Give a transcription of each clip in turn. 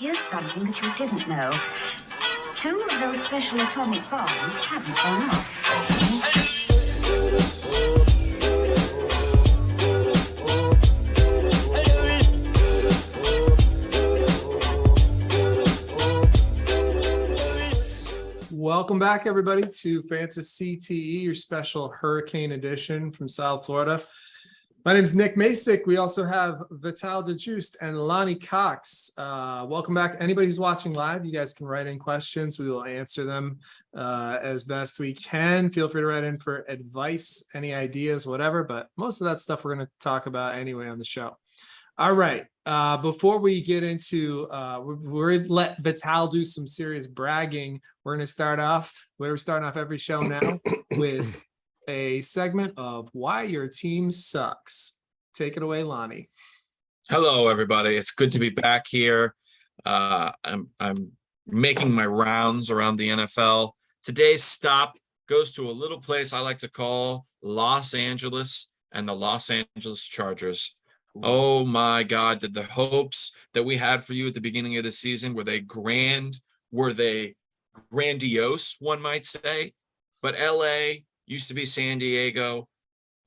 here's something that you didn't know. 2 of those special atomic bombs haven't gone off. Welcome back, everybody, to Fantasy CTE, your special hurricane edition from South Florida. My name is Nick Masick. We also have Vital DeJuiced and Lonnie Cox. Welcome back. Anybody who's watching live, you guys can write in questions. We will answer them as best we can. Feel free to write in for advice, any ideas, whatever. But most of that stuff we're going to talk about anyway on the show. All right. Before we get into, we're let Vital do some serious bragging. We're going to start off, we're starting off every show now with a segment of why your team sucks. Take it away, Lonnie. Hello, everybody. It's good to be back here. I'm making my rounds around the NFL. Today's stop goes to a little place I like to call Los Angeles and the Los Angeles Chargers. Oh my God, did the hopes that we had for you at the beginning of the season, were they grand? Were they grandiose, one might say? But LA used to be San Diego.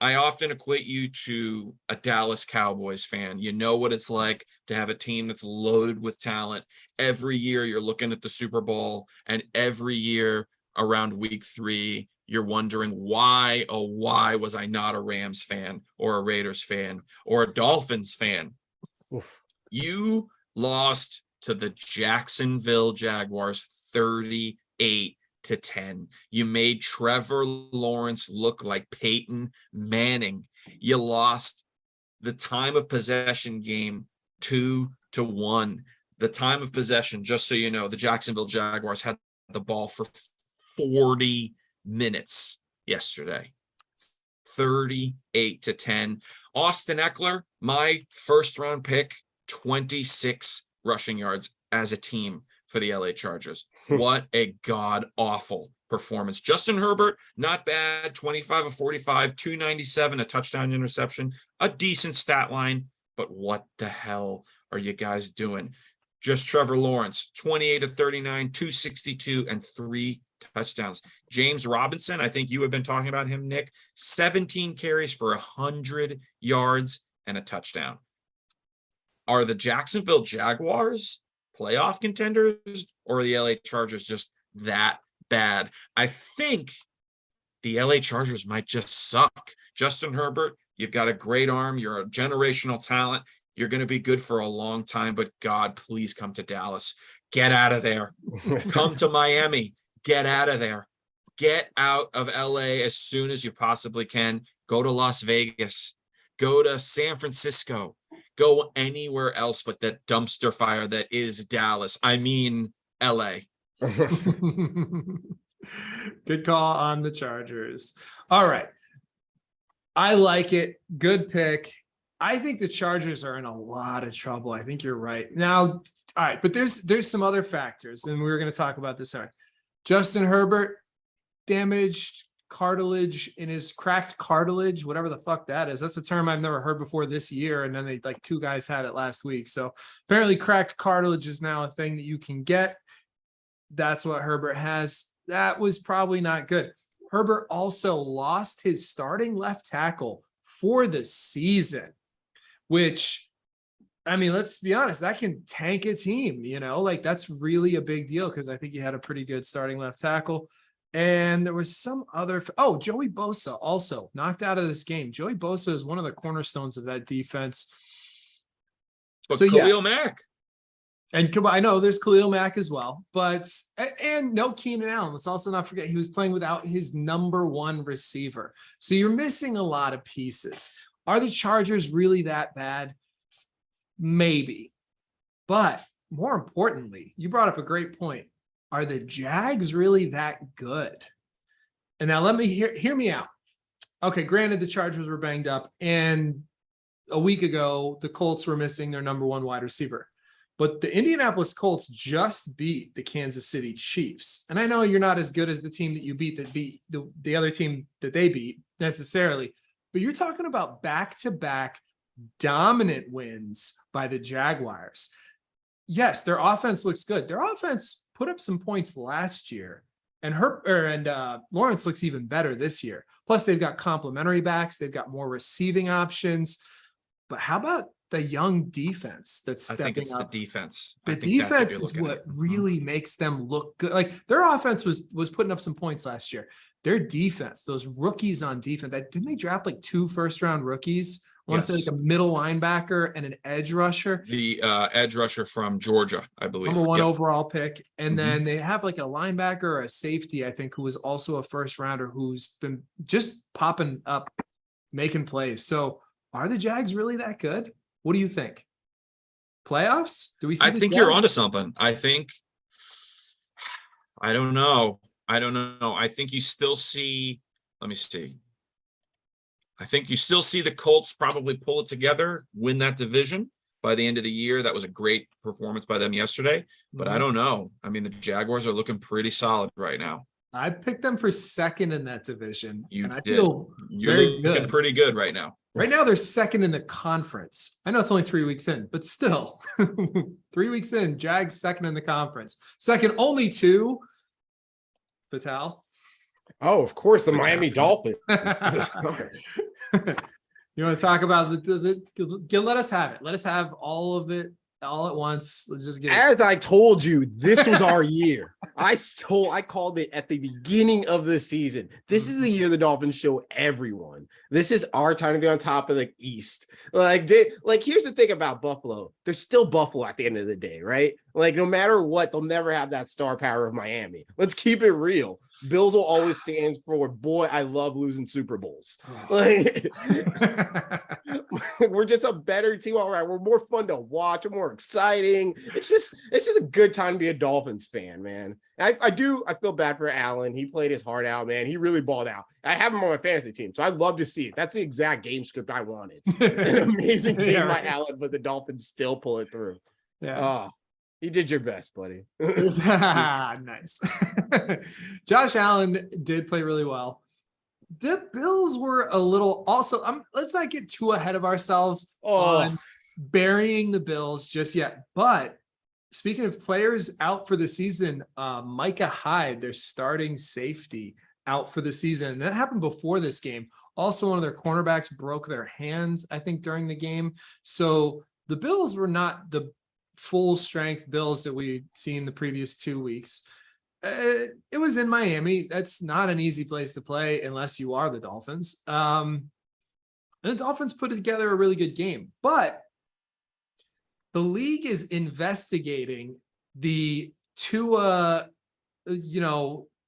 I often equate you to a Dallas Cowboys fan. You know what it's like to have a team that's loaded with talent. Every year you're looking at the Super Bowl, and every year around week 3, you're wondering why was I not a Rams fan or a Raiders fan or a Dolphins fan? Oof. You lost to the Jacksonville Jaguars 38-10. You made Trevor Lawrence look like Peyton Manning. You lost the time of possession game 2-1. The time of possession, just so you know, the Jacksonville Jaguars had the ball for 40 minutes yesterday. 38-10. Austin Eckler, my first round pick, 26 rushing yards as a team for the LA Chargers. What a god-awful performance. Justin Herbert, not bad, 25 of 45, 297, a touchdown interception, a decent stat line, but what the hell are you guys doing? Just Trevor Lawrence, 28 of 39, 262, and 3 touchdowns. James Robinson, I think you have been talking about him, Nick, 17 carries for 100 yards and a touchdown. Are the Jacksonville Jaguars playoff contenders, or are the LA Chargers just that bad? I think the LA Chargers might just suck. Justin Herbert, you've got a great arm. You're a generational talent. You're going to be good for a long time, but God, please come to Dallas. Get out of there. Come to Miami. Get out of there. Get out of LA as soon as you possibly can. Go to Las Vegas. Go to San Francisco. Go anywhere else but that dumpster fire that is Dallas. I mean, LA. Good call on the Chargers. All right. I like it. Good pick. I think the Chargers are in a lot of trouble. I think you're right. Now, all right, but there's some other factors, and we were going to talk about this. All right. Justin Herbert, damaged cartilage in his cracked cartilage, whatever the fuck that is. That's a term I've never heard before this year. And then they like 2 guys had it last week. So apparently cracked cartilage is now a thing that you can get. That's what Herbert has. That was probably not good. Herbert also lost his starting left tackle for the season, which, I mean, let's be honest, that can tank a team, you know, like that's really a big deal because I think he had a pretty good starting left tackle. And there was some other, Joey Bosa also knocked out of this game. Joey Bosa is one of the cornerstones of that defense. But so, Khalil Mack. And I know there's Khalil Mack as well, and no Keenan Allen. Let's also not forget he was playing without his number 1 receiver. So you're missing a lot of pieces. Are the Chargers really that bad? Maybe. But more importantly, you brought up a great point. Are the Jags really that good? And now let me hear me out. Okay, granted the Chargers were banged up, and a week ago the Colts were missing their number 1 wide receiver. But the Indianapolis Colts just beat the Kansas City Chiefs. And I know you're not as good as the team that you beat the other team that they beat necessarily, but you're talking about back-to-back dominant wins by the Jaguars. yes, their offense looks good. Their offense put up some points last year, and Lawrence looks even better this year. Plus, they've got complementary backs. They've got more receiving options. But how about the young defense that's I think stepping it's up? the defense. The I think that's what defense you're is looking what at. really makes them look good. Like their offense was putting up some points last year. Their defense, those rookies on defense, didn't they draft like 2 first-round rookies? I want to say Yes. like a middle linebacker and an edge rusher. The edge rusher from Georgia, I believe. Number 1 Yep. overall pick. And Mhm. then they have like a linebacker or a safety, I think, who was also a first rounder who's been just popping up, making plays. So are the Jags really that good? What do you think? Playoffs? Do we see I the think you're Jags? onto something. I don't know. I think you still see, let me see. I think you still see the Colts probably pull it together, win that division by the end of the year. That was a great performance by them yesterday, but I don't know. I mean, the Jaguars are looking pretty solid right now. I picked them for second in that division. You and I did. feel You're very looking good. pretty good right now. Right now, they're second in the conference. I know it's only 3 weeks in, but still, 3 weeks in, Jags second in the conference. Second only to Vital. Oh, of course, the Miami Dolphins. You want to talk about let us have it. Let us have all of it all at once. Let's just get it. As I told you, this was our year. I called it at the beginning of the season. This is the year the Dolphins show everyone. This is our time to be on top of the East. Like here's the thing about Buffalo. They're still Buffalo at the end of the day, right? Like no matter what, they'll never have that star power of Miami. Let's keep it real. Bills will always stand for, boy, I love losing Super Bowls. Like, we're just a better team. All right, we're more fun to watch. We're more exciting. It's just a good time to be a Dolphins fan, man. I feel bad for Allen. He played his heart out, man. He really balled out. I have him on my fantasy team, so I'd love to see it. That's the exact game script I wanted. An amazing game by Allen, but the Dolphins still pull it through. Yeah. You did your best, buddy. Nice. Josh Allen did play really well. The Bills were a little also. Let's not get too ahead of ourselves on burying the Bills just yet. But speaking of players out for the season, Micah Hyde, their starting safety, out for the season. And that happened before this game. Also, one of their cornerbacks broke their hands, I think, during the game. So the Bills were not the full strength Bills that we'd seen the previous 2 weeks. It was in Miami. That's not an easy place to play unless you are the Dolphins. And the Dolphins put together a really good game, but the league is investigating the Tua,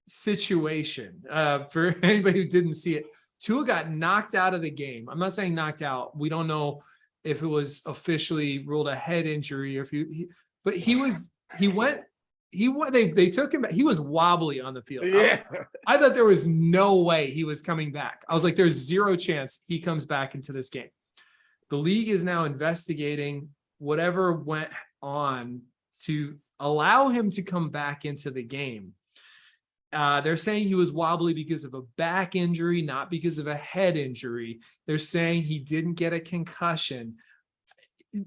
situation. For anybody who didn't see it, Tua got knocked out of the game. I'm not saying knocked out. We don't know if it was officially ruled a head injury or if but they took him back. He was wobbly on the field. Yeah. I thought there was no way he was coming back. I was like, there's zero chance he comes back into this game. The league is now investigating whatever went on to allow him to come back into the game. They're saying he was wobbly because of a back injury, not because of a head injury. They're saying he didn't get a concussion.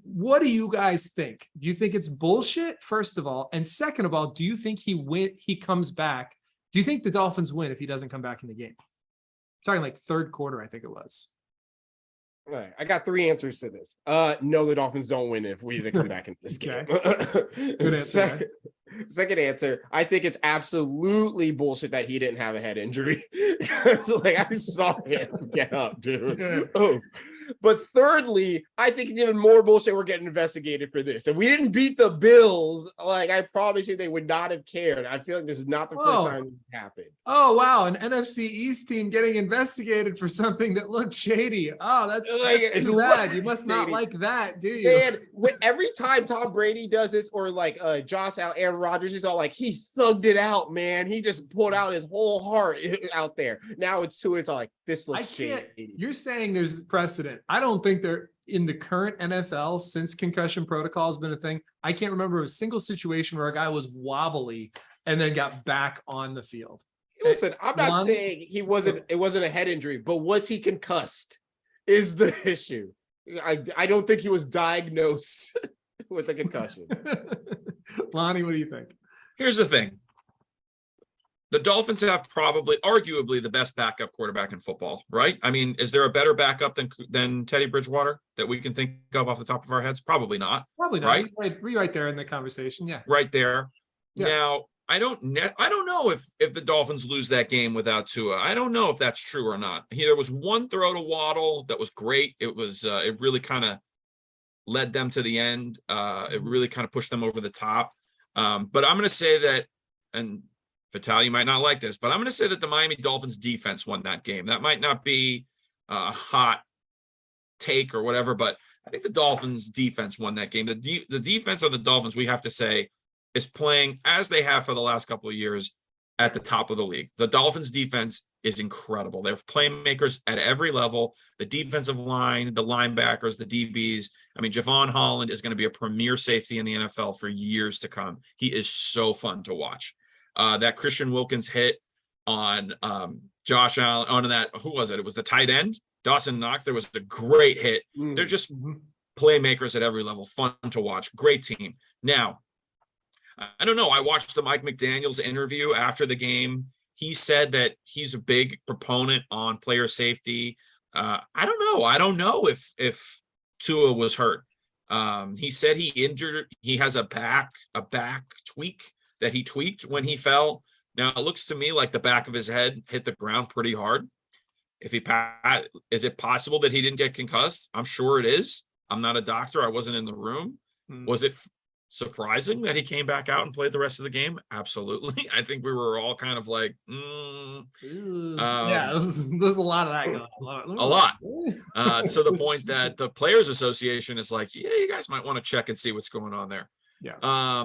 What do you guys think? Do you think it's bullshit, first of all? And second of all, do you think he comes back? Do you think the Dolphins win if he doesn't come back in the game? I'm talking like third quarter, I think it was. All right, I got 3 answers to this. No, the Dolphins don't win if we either come back into this game. Good answer. Second answer, I think it's absolutely bullshit that he didn't have a head injury. So, I saw him get up, dude. Oh. But thirdly, I think it's even more bullshit we're getting investigated for this. If we didn't beat the Bills, I promise you they would not have cared. I feel like this is not the first time this happened. Oh, wow. An NFC East team getting investigated for something that looked shady. Oh, that's too bad. You must not like that, do you? And every time Tom Brady does this or Josh Allen, Aaron Rodgers is all he thugged it out, man. He just pulled out his whole heart out there. Now it's this looks shady. You're saying there's precedent. I don't think they're in the current NFL since concussion protocol has been a thing. I can't remember a single situation where a guy was wobbly and then got back on the field. Listen, I'm not saying it wasn't a head injury, but was he concussed is the issue. I don't think he was diagnosed. with a concussion. Lonnie, what do you think? Here's the thing. The Dolphins have arguably the best backup quarterback in football, right? I mean, is there a better backup than Teddy Bridgewater that we can think of off the top of our heads? Probably not. Probably not. Right? Right there in the conversation. Yeah. Right there. Yeah. Now, I don't know if the Dolphins lose that game without Tua. I don't know if that's true or not. There was one throw to Waddle that was great. It was it really kind of led them to the end. It really kind of pushed them over the top. But I'm going to say that, and Vital, you might not like this, but I'm going to say that the Miami Dolphins defense won that game. That might not be a hot take or whatever, but I think the Dolphins defense won that game. The defense of the Dolphins, we have to say, is playing as they have for the last couple of years at the top of the league. The Dolphins defense is incredible. They're playmakers at every level. The defensive line, the linebackers, the DBs. I mean, Javon Holland is going to be a premier safety in the NFL for years to come. He is so fun to watch. That Christian Wilkins hit on Josh Allen, on that, who was it? It was the tight end, Dawson Knox. There was a great hit. They're just playmakers at every level, fun to watch, great team. Now, I don't know. I watched the Mike McDaniels interview after the game. He said that he's a big proponent on player safety. I don't know. I don't know if Tua was hurt. He said he has a back tweak that he tweaked when he fell. Now it looks to me like the back of his head hit the ground pretty hard. Is it possible that he didn't get concussed? I'm sure it is. I'm not a doctor. I wasn't in the room. Was it surprising that he came back out and played the rest of the game? Absolutely. I think we were all kind of like, yeah, there's a lot of that going on. A lot. To the point that the Players Association is like, yeah, you guys might want to check and see what's going on there. Yeah.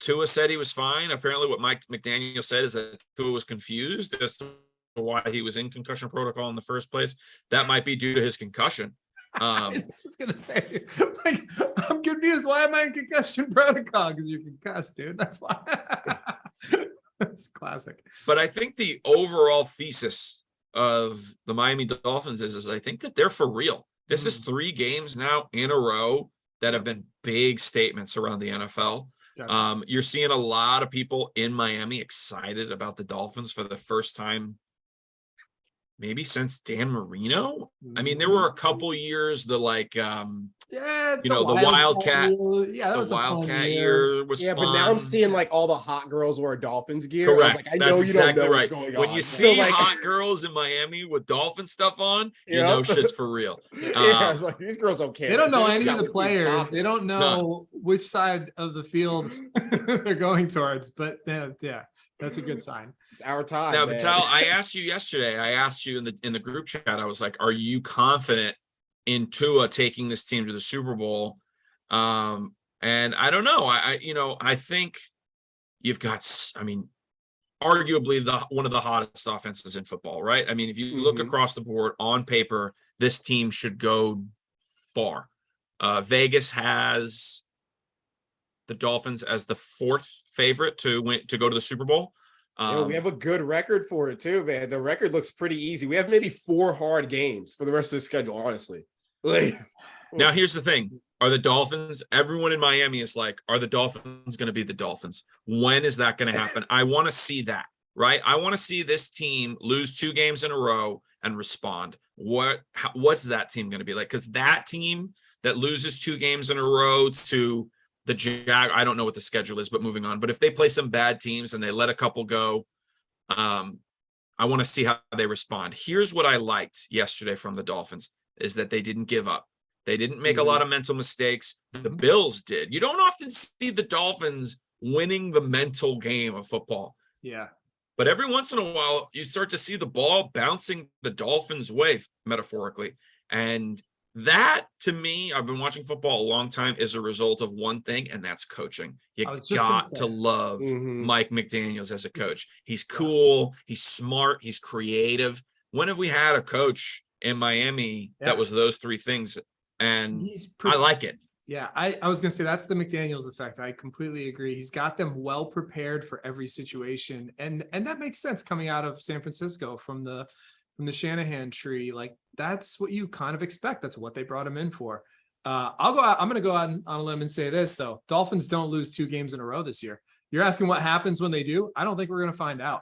Tua said he was fine. Apparently what Mike McDaniel said is that Tua was confused as to why he was in concussion protocol in the first place. That might be due to his concussion. I was just gonna say, like, I'm confused. Why am I in concussion protocol? Because you're concussed, dude. That's why. That's classic. But I think the overall thesis of the Miami Dolphins is I think that they're for real. This is 3 games now in a row that have been big statements around the NFL. You're seeing a lot of people in Miami excited about the Dolphins for the first time, maybe since Dan Marino. I mean, there were a couple years, the Wildcat. Yeah, that was the Wildcat year was fun. But now I'm seeing like all the hot girls wear Dolphins gear. Correct. I know That's you exactly don't know right. what's going When on. you see So, like, hot girls in Miami with Dolphin stuff on, you know shit's for real. yeah, it's like these girls don't care. They don't know They any just of the got what team's players. popping. They don't know which side of the field they're going towards. But yeah, that's a good sign. It's our time. Now, man. Vital, I asked you yesterday. I asked you in the group chat. I was like, "Are you confident in Tua taking this team to the Super Bowl?" And I don't know. I think you've got. I mean, arguably one of the hottest offenses in football, right? I mean, if you look across the board on paper, this team should go far. Vegas has the Dolphins as the 4th favorite to go to the Super Bowl. We have a good record for it too, man. The record looks pretty easy. We have maybe 4 hard games for the rest of the schedule, honestly. Now, here's the thing. Are the Dolphins, everyone in Miami is like, are the Dolphins going to be the Dolphins? When is that going to happen? I want to see that, right? I want to see this team lose 2 games in a row and respond. What's that team going to be like? Because that team that loses 2 games in a row to the I don't know what the schedule is, but moving on. But if they play some bad teams and they let a couple go, I want to see how they respond. Here's what I liked yesterday from the Dolphins is that they didn't give up. They didn't make a lot of mental mistakes. The Bills did. You don't often see the Dolphins winning the mental game of football. Yeah. But every once in a while, you start to see the ball bouncing the Dolphins' way, metaphorically. And that, to me, I've been watching football a long time, is a result of one thing, and that's coaching. You got to love Mike McDaniels as a coach. He's cool. He's smart. He's creative. When have we had a coach in Miami that was those 3 things? And I like it. Yeah, I was going to say that's the McDaniels effect. I completely agree. He's got them well prepared for every situation. And that makes sense coming out of San Francisco from the Shanahan tree. Like, that's what you kind of expect. That's what they brought him in for. I'll go out. I'm going to go out on a limb and say this, though. Dolphins don't lose 2 games in a row this year. You're asking what happens when they do? I don't think we're going to find out.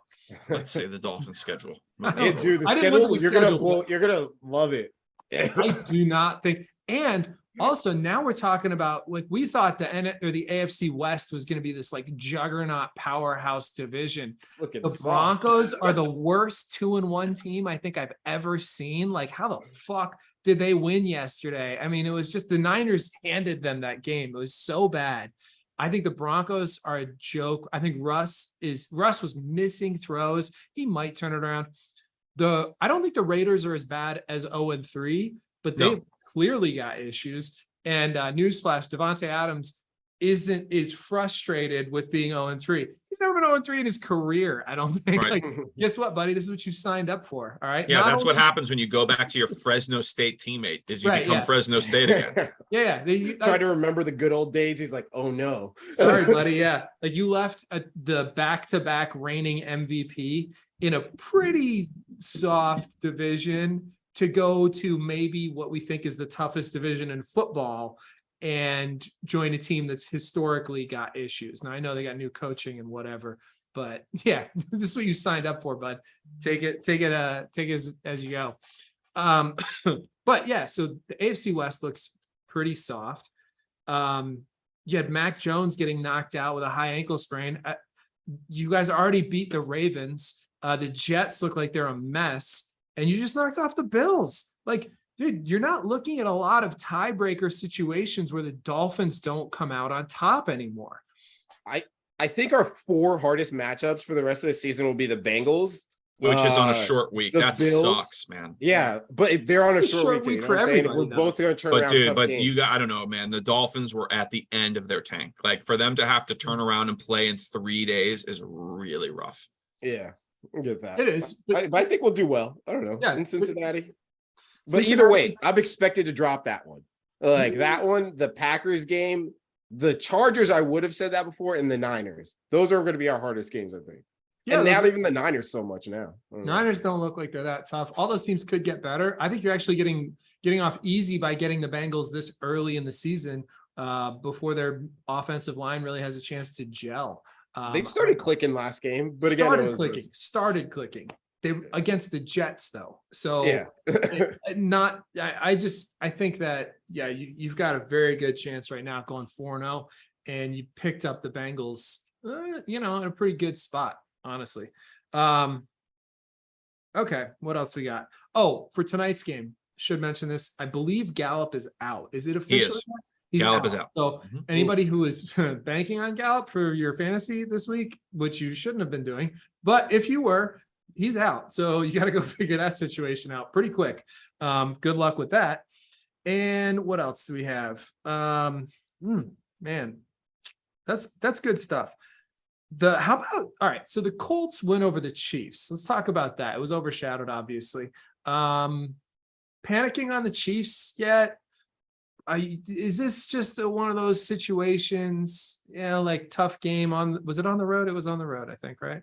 Let's say the Dolphins schedule. Dude, the I didn't look schedule, at the you're gonna schedule, blow, you're gonna love it. I do not think. And also now we're talking about, like, we thought the AFC West was going to be this like juggernaut powerhouse division. Look at The Broncos are the worst 2-1 team I think I've ever seen. Like, how the fuck did they win yesterday? I mean, it was just the Niners handed them that game. It was so bad. I think the Broncos are a joke. I think Russ was missing throws. He might turn it around. I don't think the Raiders are as bad as 0-3, but they've clearly got issues. And newsflash, Devontae Adams is frustrated with being 0-3. He's never been 0-3 in his career, I don't think. Right. Like, guess what, buddy? This is what you signed up for. All right. Yeah, Not that's what only- happens when you go back to your Fresno State teammate, is you Right, become yeah. Fresno State again. Yeah. Try to remember the good old days. He's like, oh no. Sorry, buddy. Yeah. Like, you left the back-to-back reigning MVP in a pretty soft division to go to maybe what we think is the toughest division in football and join a team that's historically got issues. Now, I know they got new coaching and whatever, but yeah, this is what you signed up for, bud. Take it as you go. But yeah, so the AFC West looks pretty soft. You had Mac Jones getting knocked out with a high ankle sprain. You guys already beat the Ravens. The Jets look like they're a mess, and you just knocked off the Bills. Like, dude, you're not looking at a lot of tiebreaker situations where the Dolphins don't come out on top anymore. I think our 4 hardest matchups for the rest of the season will be the Bengals, Which is on a short week. the That Bills. sucks, man. Yeah, but they're on a It's a short short week. too, week you know for what I'm saying? everybody, We're though. both going to turn But around. dude, tough but games. you got, I don't know, man. The Dolphins were at the end of their tank. Like, for them to have to turn around and play in 3 days is really rough. Yeah, I get that. It is. But I think we'll do well. I don't know. Yeah, in Cincinnati. But Cincinnati- either way, I'm expected to drop that one. Like that one, the Packers game, the Chargers, I would have said that before, and the Niners. Those are going to be our hardest games, I think. Yeah, and those not are- even the Niners so much now. I don't know. Niners don't look like they're that tough. All those teams could get better. I think you're actually getting off easy by getting the Bengals this early in the season before their offensive line really has a chance to gel. They've started clicking last game, but again, started clicking. They against the Jets though. So yeah. I think that, yeah, you've got a very good chance right now going 4-0, and you picked up the Bengals, in a pretty good spot, honestly. Okay, what else we got? Oh, for tonight's game, should mention this. I believe Gallup is out. Is it official? is. He's Gallup is out. So Mhm. anybody who is banking on Gallup for your fantasy this week, which you shouldn't have been doing, but if you were, he's out. So you got to go figure that situation out pretty quick. Good luck with that. And what else do we have? Man, that's good stuff. How about, all right, so the Colts win over the Chiefs. Let's talk about that. It was overshadowed, obviously. Panicking on the Chiefs yet? Is this just one of those situations, like tough game was it on the road? It was on the road, I think, right?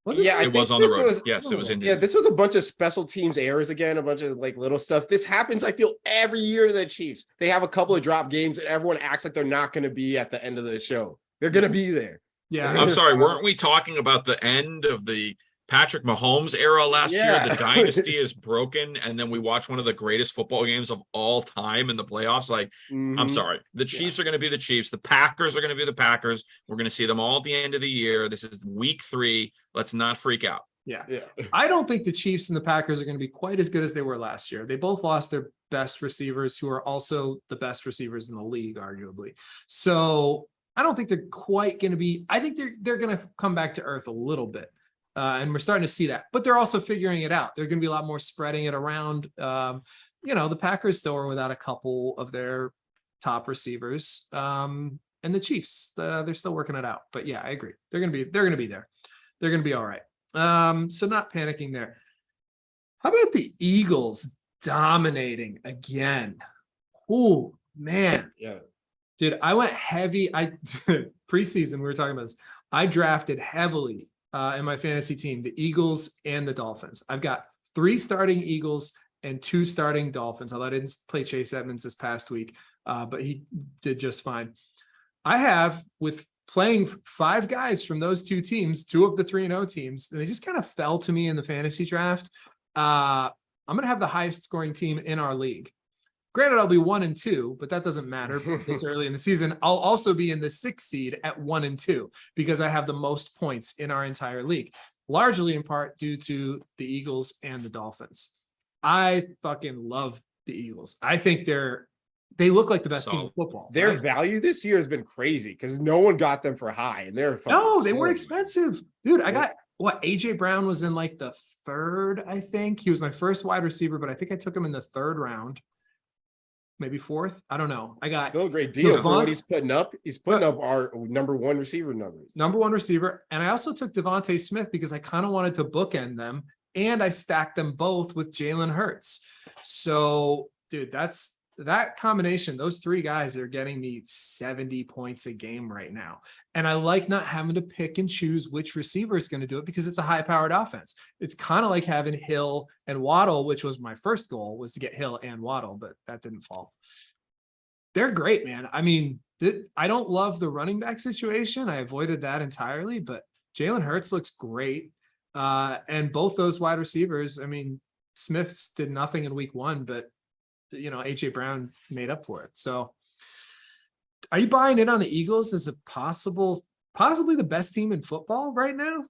Was it? Yeah, It was on the road. Yes, it was in. Yeah, this was a bunch of special teams errors again, a bunch of like little stuff. This happens, I feel, every year to the Chiefs. They have a couple of drop games and everyone acts like they're not going to be at the end of the show. They're going to be there. Yeah. I'm sorry, weren't we talking about the end of the Patrick Mahomes era last year? The dynasty is broken, and then we watch one of the greatest football games of all time in the playoffs. Like, I'm Mhm. sorry, the Chiefs are going to be the Chiefs. The Packers are going to be the Packers. We're going to see them all at the end of the year. This is week 3. Let's not freak out. Yeah. Yeah. I don't think the Chiefs and the Packers are going to be quite as good as they were last year. They both lost their best receivers, who are also the best receivers in the league, arguably. So I don't think they're quite going to be, I think they're going to come back to earth a little bit. And we're starting to see that, but they're also figuring it out. They're going to be a lot more spreading it around. The Packers still are without a couple of their top receivers. And the Chiefs, they're still working it out. But yeah, I agree. They're going to be there. They're going to be all right. So not panicking there. How about the Eagles dominating again? Oh, man. Yeah. Dude, I went heavy. Preseason, we were talking about this. I drafted heavily in my fantasy team, the Eagles and the Dolphins. I've got 3 starting Eagles and 2 starting Dolphins. Although I didn't play Chase Edmonds this past week, but he did just fine. I have, with playing 5 guys from those 2 teams, 2 of the 3-0 teams, and they just kind of fell to me in the fantasy draft. I'm going to have the highest scoring team in our league. Granted, I'll be 1-2, but that doesn't matter this early in the season. I'll also be in the 6th seed at 1-2 because I have the most points in our entire league, largely in part due to the Eagles and the Dolphins. I fucking love the Eagles. I think they look like the best team in football. Their right? value this year has been crazy because no one got them for high, and they're No, they weren't expensive, dude. I got AJ Brown was in like the 3rd, I think. He was my first wide receiver, but I think I took him in the 3rd round. Maybe 4th. I don't know. I got still a great deal for what he's putting up. He's putting up our number 1 receiver numbers. Number 1 receiver. And I also took Devontae Smith because I kind of wanted to bookend them. And I stacked them both with Jalen Hurts. So, dude, that combination, those 3 guys are getting me 70 points a game right now. And I like not having to pick and choose which receiver is going to do it because it's a high-powered offense. It's kind of like having Hill and Waddle, which was my first goal, was to get Hill and Waddle, but that didn't fall. They're great, man. I mean, I don't love the running back situation. I avoided that entirely, but Jalen Hurts looks great. And both those wide receivers, I mean, Smith's did nothing in week 1, but AJ Brown made up for it. So are you buying in on the Eagles as a possibly the best team in football right now?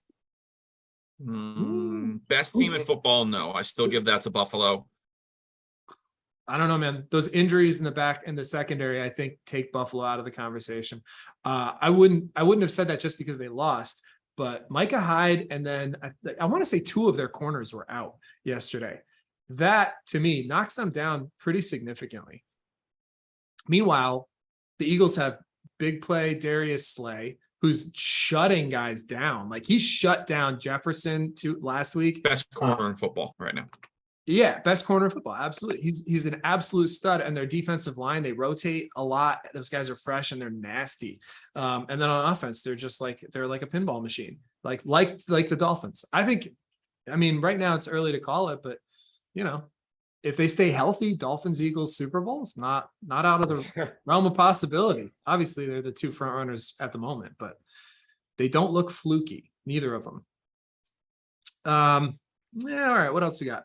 Best team in football? No, I still give that to Buffalo. I don't know, man. Those injuries in the back and the secondary, I think, take Buffalo out of the conversation. I wouldn't have said that just because they lost, but Micah Hyde and then I want to say 2 of their corners were out yesterday. That, to me, knocks them down pretty significantly. Meanwhile, the Eagles have big play Darius Slay, who's shutting guys down. Like, he shut down Jefferson last week. Best corner in football right now. Yeah, best corner in football. Absolutely. He's an absolute stud. And their defensive line, they rotate a lot. Those guys are fresh and they're nasty. And then on offense, they're like a pinball machine, like the Dolphins. I mean, right now it's early to call it, but if they stay healthy, Dolphins, Eagles, Super Bowl, it's not out of the realm of possibility. Obviously, they're the 2 front runners at the moment, but they don't look fluky, neither of them. Yeah, all right. What else we got?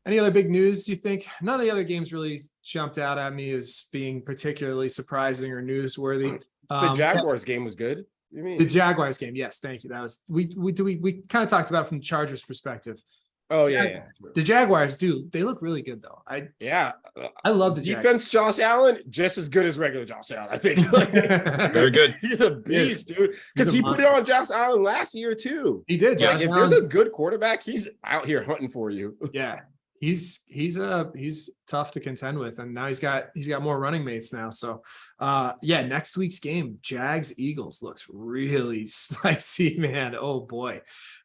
Any other big news, do you think? None of the other games really jumped out at me as being particularly surprising or newsworthy. The Jaguars game was good. You mean the Jaguars game? Yes, thank you. That was we kind of talked about it from the Chargers perspective. Oh yeah. The Jaguars they look really good though. I love the defense. Jaguars. Josh Allen just as good as regular Josh Allen. I think very good. He's a beast, dude. Because he put it on Josh Allen last year too. He did. Like, if there's a good quarterback, he's out here hunting for you. Yeah, he's tough to contend with, and now he's got more running mates now. So, next week's game, Jags Eagles, looks really spicy, man. Oh boy,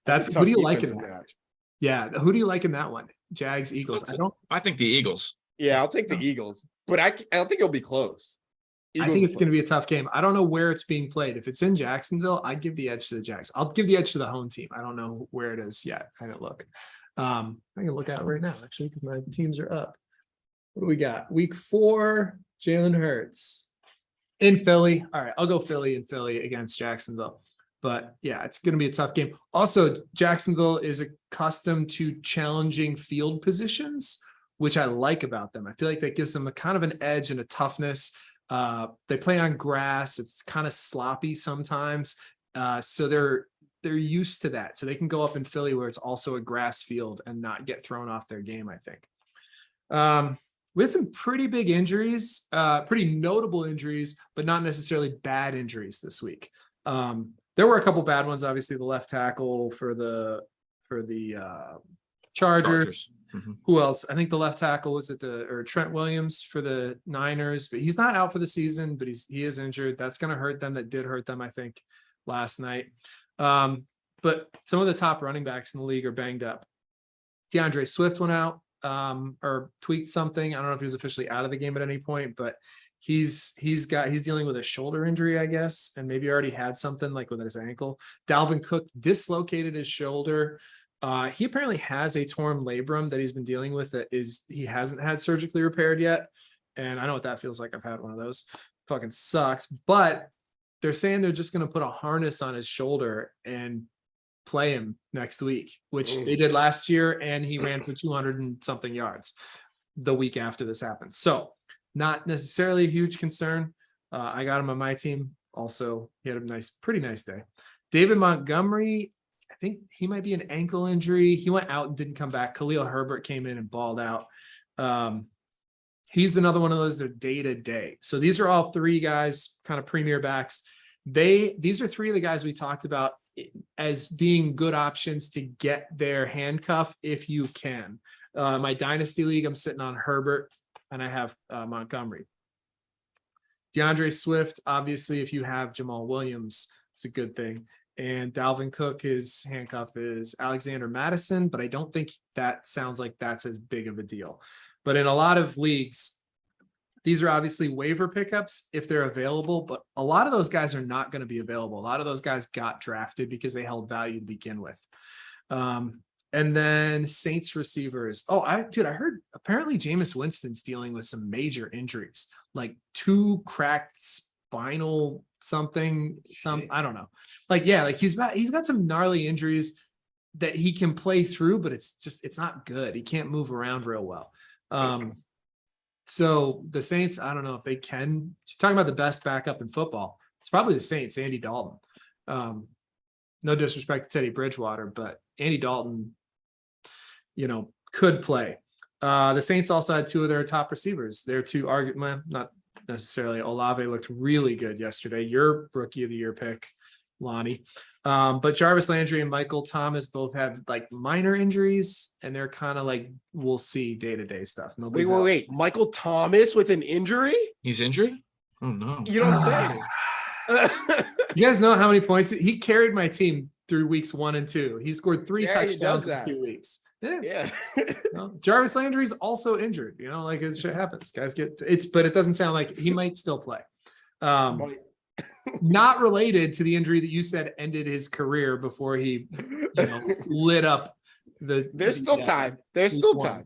who do you like in that? Match. Yeah, who do you like in that one? Jags, Eagles. I think the Eagles. Yeah, I'll take the Eagles, but I don't think it'll be close. I think it's going to be a tough game. I don't know where it's being played. If it's in Jacksonville, I'd give the edge to the Jags. I'll give the edge to the home team. I don't know where it is yet. I didn't look. I can look at it right now, actually, because my teams are up. What do we got? Week 4, Jalen Hurts in Philly. All right, I'll go Philly against Jacksonville. But yeah, it's going to be a tough game. Also, Jacksonville is accustomed to challenging field positions, which I like about them. I feel like that gives them a kind of an edge and a toughness. They play on grass. It's kind of sloppy sometimes. So they're used to that. So they can go up in Philly where it's also a grass field and not get thrown off their game, I think. We had some pretty big injuries, pretty notable injuries, but not necessarily bad injuries this week. There were a couple bad ones. Obviously, the left tackle for the Chargers. Mm-hmm. Who else? I think the left tackle was Trent Williams for the Niners, but he's not out for the season, but he is injured. That's going to hurt them. That did hurt them, I think, last night. But some of the top running backs in the league are banged up. DeAndre Swift went out or tweaked something. I don't know if he was officially out of the game at any point, but he's dealing with a shoulder injury, I guess, and maybe already had something like with his ankle. Dalvin Cook dislocated his shoulder. He apparently has a torn labrum that he's been dealing with he hasn't had surgically repaired yet. And I know what that feels like. I've had one of those. Fucking sucks. But they're saying they're just going to put a harness on his shoulder and play him next week, which they did last year. And he ran for 200 and something yards the week after this happened. So not necessarily a huge concern. I got him on my team. Also, he had a pretty nice day. David Montgomery, I think he might be an ankle injury. He went out and didn't come back. Khalil Herbert came in and balled out. He's another one of those, they're day to day. So these are all three guys, kind of premier backs. These are three of the guys we talked about as being good options to get their handcuff if you can. My dynasty league, I'm sitting on Herbert and I have Montgomery. DeAndre Swift, obviously, if you have Jamal Williams, it's a good thing. And Dalvin Cook, his handcuff is Alexander Madison, but I don't think that sounds like that's as big of a deal. But in a lot of leagues, these are obviously waiver pickups if they're available, but a lot of those guys are not going to be available. A lot of those guys got drafted because they held value to begin with. And then Saints receivers. Oh, I heard apparently Jameis Winston's dealing with some major injuries, like 2 cracked spinal something, I don't know. Like he's got some gnarly injuries that he can play through, but it's not good. He can't move around real well. So the Saints, I don't know if they can. Talking about the best backup in football, it's probably the Saints, Andy Dalton. No disrespect to Teddy Bridgewater, but Andy Dalton, could play. The Saints also had 2 of their top receivers. Their 2 argument, not necessarily. Olave looked really good yesterday. Your rookie of the year pick, Lonnie. But Jarvis Landry and Michael Thomas both have like minor injuries, and they're kind of like, we'll see day-to-day stuff. Wait. Michael Thomas with an injury? He's injured? Oh no. You don't say. You guys know how many points he carried my team through weeks 1 and 2. He scored 3 touchdowns in 2 weeks. Yeah. Well, Jarvis Landry's also injured. Like it shit happens. Guys but it doesn't sound like he might still play. Not related to the injury that you said ended his career before he, lit up There's still time. There's still time.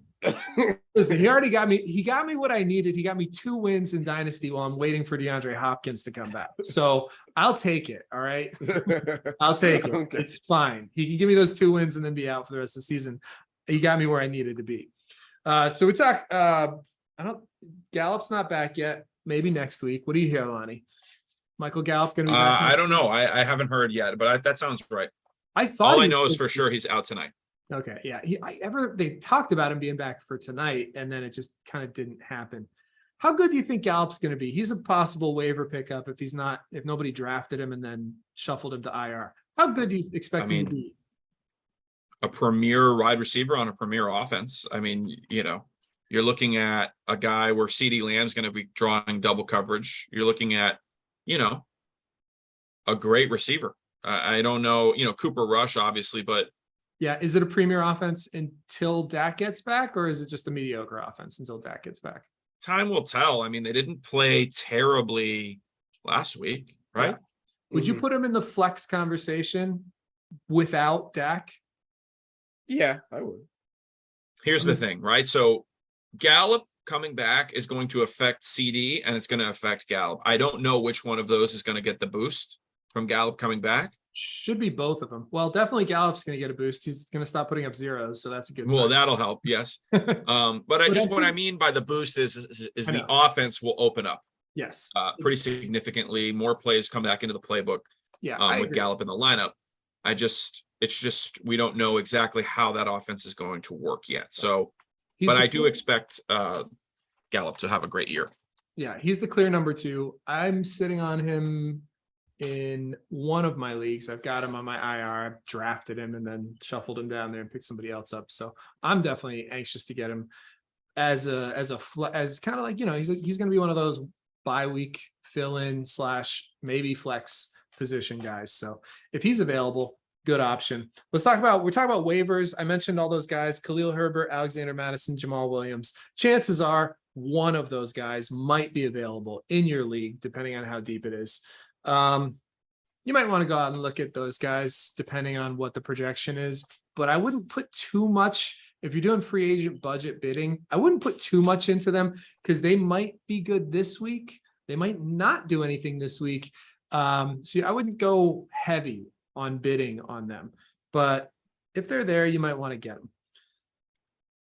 Listen, he already got me. He got me what I needed. He got me 2 wins in Dynasty while I'm waiting for DeAndre Hopkins to come back. So I'll take it. All right. I'll take it. Okay. It's fine. He can give me those 2 wins and then be out for the rest of the season. He got me where I needed to be. So we talk, Gallup's not back yet. Maybe next week. What do you hear, Lonnie? Michael Gallup going to be back? I don't know. I haven't heard yet, but that sounds right. I thought all I know is for sure he's out tonight. Okay. Yeah. They talked about him being back for tonight, and then it just kind of didn't happen. How good do you think Gallup's going to be? He's a possible waiver pickup if nobody drafted him and then shuffled him to IR. How good do you expect him to be? A premier wide receiver on a premier offense. I mean, you're looking at a guy where CeeDee Lamb's going to be drawing double coverage. You're looking at, a great receiver. I don't know, Cooper Rush, obviously, but yeah. Is it a premier offense until Dak gets back, or is it just a mediocre offense until Dak gets back? Time will tell. I mean, they didn't play terribly last week, right? Yeah. Would you put him in the flex conversation without Dak? Yeah, I would. Here's the thing, right? So Gallup coming back is going to affect CD and it's going to affect Gallup. I don't know which one of those is going to get the boost from Gallup coming back. Should be both of them. Well, definitely Gallup's going to get a boost. He's going to stop putting up zeros, so that's a good sign. Well, that'll help, yes. But what I mean by the boost is the offense will open up. Yes. Pretty significantly. More plays come back into the playbook. Yeah. With Gallup in the lineup. It's just we don't know exactly how that offense is going to work yet. So, but I do expect Gallup to have a great year. Yeah, he's the clear number 2. I'm sitting on him in one of my leagues. I've got him on my IR. I've drafted him and then shuffled him down there and picked somebody else up. So I'm definitely anxious to get him as kind of like, he's going to be one of those bye week fill-in / maybe flex position guys. So if he's available, good option. We're talking about waivers. I mentioned all those guys: Khalil Herbert, Alexander Madison, Jamal Williams. Chances are one of those guys might be available in your league, depending on how deep it is. you might want to go out and look at those guys depending on what the projection is. But I wouldn't put too much. If you're doing free agent budget bidding, I wouldn't put too much into them because they might be good this week. They might not do anything this week. So I wouldn't go heavy on bidding on them. But if they're there, you might want to get them.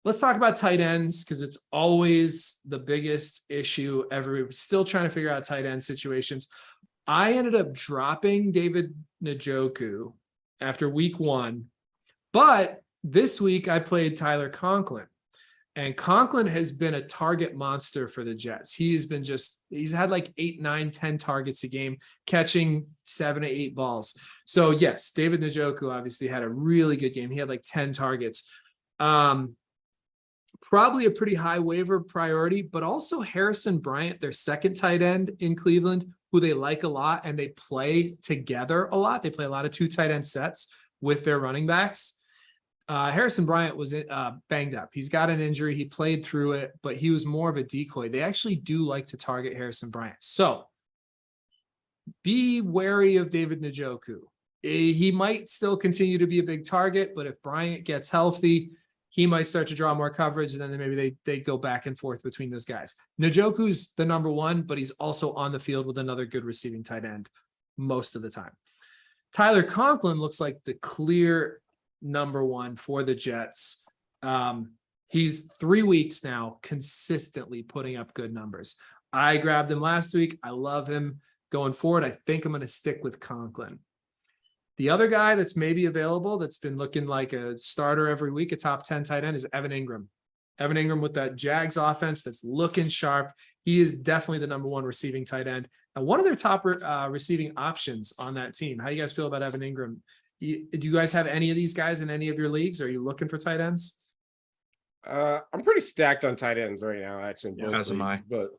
Let's talk about tight ends because it's always the biggest issue ever. We're still trying to figure out tight end situations. I ended up dropping David Njoku after week 1, but this week I played Tyler Conklin, and Conklin has been a target monster for the Jets. He's had like 8, 9, 10 targets a game, catching 7 to 8 balls. So yes, David Njoku obviously had a really good game. He had like 10 targets. Probably a pretty high waiver priority, but also Harrison Bryant, their second tight end in Cleveland, who they like a lot, and they play together a lot. They play a lot of 2 tight end sets with their running backs. Harrison Bryant was banged up. He's got an injury. He played through it, but he was more of a decoy. They actually do like to target Harrison Bryant. So be wary of David Njoku. He might still continue to be a big target, but if Bryant gets healthy, he might start to draw more coverage, and then maybe they go back and forth between those guys. Njoku's the number 1, but he's also on the field with another good receiving tight end most of the time. Tyler Conklin looks like the clear number 1 for the Jets. He's 3 weeks now consistently putting up good numbers. I grabbed him last week. I love him going forward. I think I'm going to stick with Conklin. The other guy that's maybe available that's been looking like a starter every week, a top 10 tight end, is Evan Ingram. Evan Ingram with that Jags offense that's looking sharp. He is definitely the number 1 receiving tight end and one of their top receiving options on that team. How do you guys feel about Evan Ingram? Do you guys have any of these guys in any of your leagues? Are you looking for tight ends? I'm pretty stacked on tight ends right now, actually. As am I. But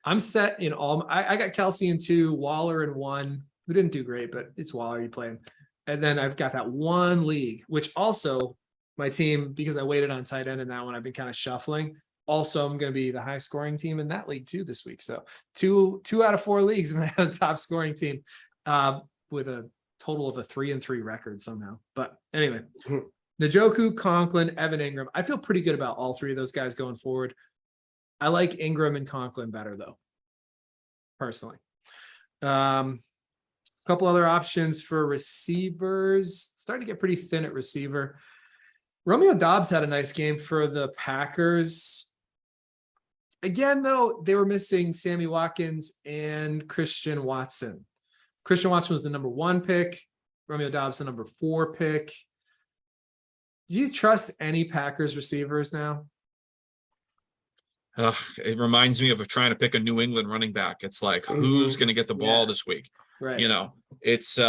I'm set in all. I got Kelsey in 2, Waller in 1. Who didn't do great, but it's Waller you playing. And then I've got that one league, which also my team, because I waited on tight end in that one, I've been kind of shuffling. Also, I'm going to be the high scoring team in that league too this week. So two out of 4 leagues, I'm going to have the top scoring team with a total of a 3-3 record somehow. But anyway, Njoku, Conklin, Evan Ingram. I feel pretty good about all 3 of those guys going forward. I like Ingram and Conklin better though, personally. Couple other options for receivers. Starting to get pretty thin at receiver. Romeo Doubs had a nice game for the Packers. Again, though, they were missing Sammy Watkins and Christian Watson. Christian Watson was the number 1 pick. Romeo Doubs the number 4 pick. Do you trust any Packers receivers now? It reminds me of trying to pick a New England running back. It's like, who's going to get the ball this week? Right. You know, it's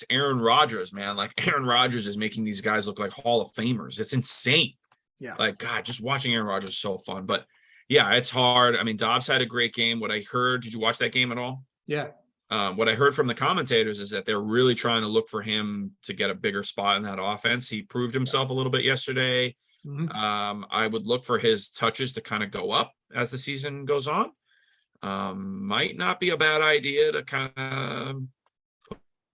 Aaron Rodgers, man. Like Aaron Rodgers is making these guys look like Hall of Famers. It's insane. Yeah. Like, God, just watching Aaron Rodgers is so fun. But yeah, it's hard. I mean, Dobbs had a great game. What I heard, did you watch that game at all? Yeah. What I heard from the commentators is that they're really trying to look for him to get a bigger spot in that offense. He proved himself a little bit yesterday. Mm-hmm. I would look for his touches to kind of go up as the season goes on. Might not be a bad idea to kind of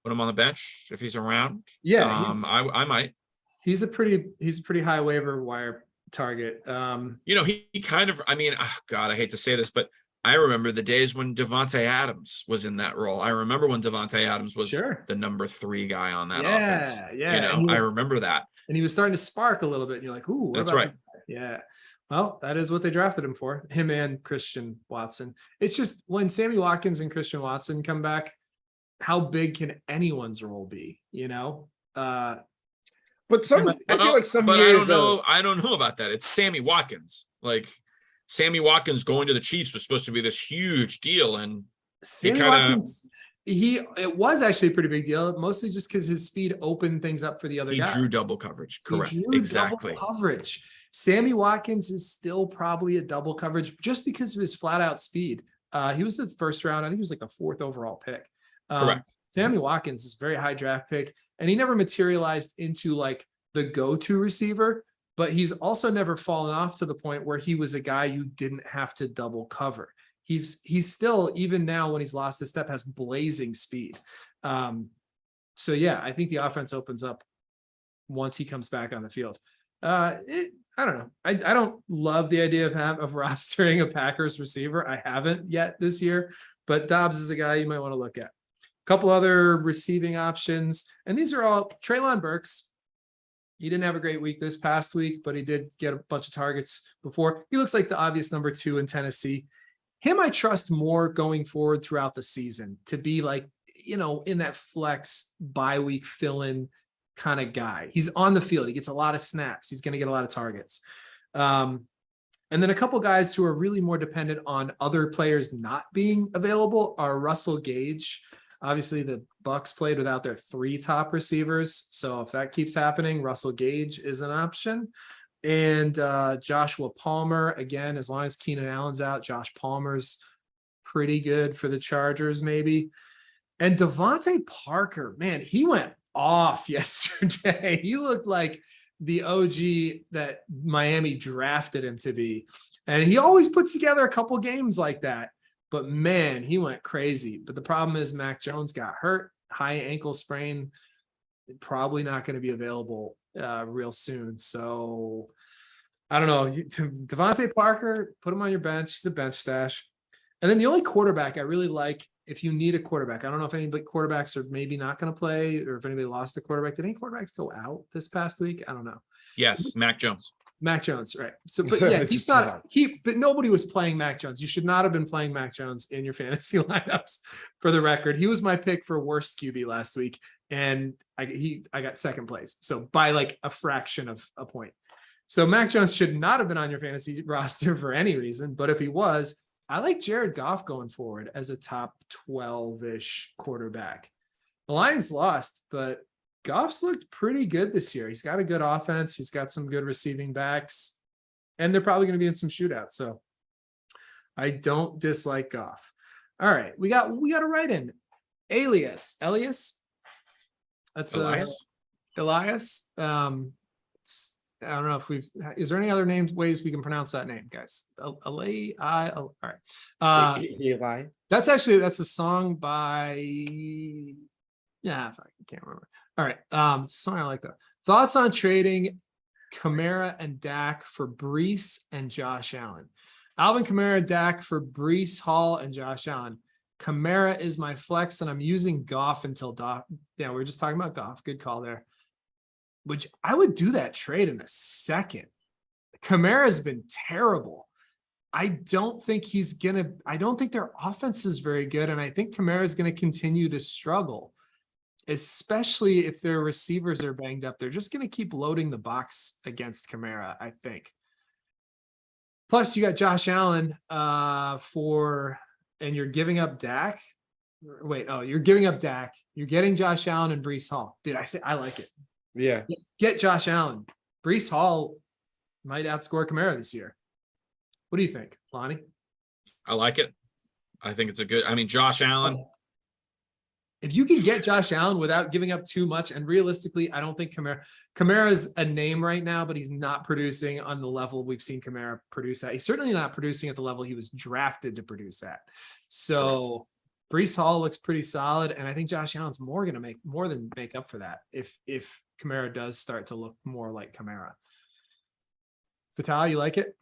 put him on the bench if he's around. Yeah, I might. He's a pretty high waiver wire target. You know, he kind of. I mean, oh God, I hate to say this, but I remember the days when Devontae Adams was in that role. I remember when Devontae Adams was the number 3 guy on that offense. Yeah, you know, I remember that. And he was starting to spark a little bit. And you're like, ooh, that's right. Yeah. Well, that is what they drafted him for, him and Christian Watson. It's just when Sammy Watkins and Christian Watson come back, how big can anyone's role be, you know? But I feel like some but years, I don't know about that. It's Sammy Watkins. Like Sammy Watkins going to the Chiefs was supposed to be this huge deal. And Sammy Watkins, it was actually a pretty big deal, mostly just because his speed opened things up for the other guys. He drew double coverage. Correct. Exactly. Double coverage. Sammy Watkins is still probably a double coverage just because of his flat out speed. He was the first round. I think he was like the 4th overall pick. Correct. Sammy Watkins is a very high draft pick, and he never materialized into like the go-to receiver, but he's also never fallen off to the point where he was a guy you didn't have to double cover. he's still, even now when he's lost his step, has blazing speed. So yeah, I think the offense opens up once he comes back on the field. I don't know. I don't love the idea of rostering a Packers receiver. I haven't yet this year, but Dobbs is a guy you might want to look at. A couple other receiving options, and these are all Treylon Burks. He didn't have a great week this past week, but he did get a bunch of targets before. He looks like the obvious number 2 in Tennessee. Him, I trust more going forward throughout the season to be like, in that flex bye week fill-in kind of guy. He's on the field. He gets a lot of snaps. He's going to get a lot of targets. And then a couple guys who are really more dependent on other players not being available are Russell Gage. Obviously, the Bucs played without their 3 top receivers. So if that keeps happening, Russell Gage is an option. And Joshua Palmer, again, as long as Keenan Allen's out, Josh Palmer's pretty good for the Chargers, maybe. And Devontae Parker, man, he went off yesterday. He looked like the OG that Miami drafted him to be. And he always puts together a couple games like that. But man, he went crazy. But the problem is Mac Jones got hurt, high ankle sprain, probably not going to be available real soon. So I don't know. Devontae Parker, put him on your bench. He's a bench stash. And then the only quarterback I really like, if you need a quarterback, I don't know if any quarterbacks are maybe not going to play, or if anybody lost a quarterback. Did any quarterbacks go out this past week? I don't know. Yes, Mac Jones. Mac Jones, right? So, but yeah, he's not. But nobody was playing Mac Jones. You should not have been playing Mac Jones in your fantasy lineups. For the record, he was my pick for worst QB last week, and I got second place. So by like a fraction of a point. So Mac Jones should not have been on your fantasy roster for any reason. But if he was, I like Jared Goff going forward as a top 12-ish quarterback. The Lions lost, but Goff's looked pretty good this year. He's got a good offense. He's got some good receiving backs, and they're probably going to be in some shootouts. So I don't dislike Goff. All right. We got a write-in. Elias. That's Elias. I don't know if is there any other ways we can pronounce that name, guys? All right. Eli. That's a song by, I can't remember. All right. Song I like that. Thoughts on trading Kamara and Dak for Breece and Josh Allen? Alvin Kamara, Dak for Breece Hall and Josh Allen. Kamara is my flex, and I'm using Goff until Doc. Yeah, we were just talking about Goff. Good call there. Which I would do that trade in a second. Kamara's been terrible. I don't think their offense is very good. And I think Kamara is going to continue to struggle, especially if their receivers are banged up. They're just going to keep loading the box against Kamara, I think. Plus, you got Josh Allen and you're giving up Dak. You're giving up Dak. You're getting Josh Allen and Breece Hall. Dude, I like it. Yeah. Get Josh Allen. Breece Hall might outscore Kamara this year. What do you think, Lonnie? I like it. I think it's Josh Allen. If you can get Josh Allen without giving up too much, and realistically, I don't think Kamara is a name right now, but he's not producing on the level we've seen Kamara produce at. He's certainly not producing at the level he was drafted to produce at. So Breece Hall looks pretty solid, and I think Josh Allen's going to make up for that if Kamara does start to look more like Kamara. Vital, you like it?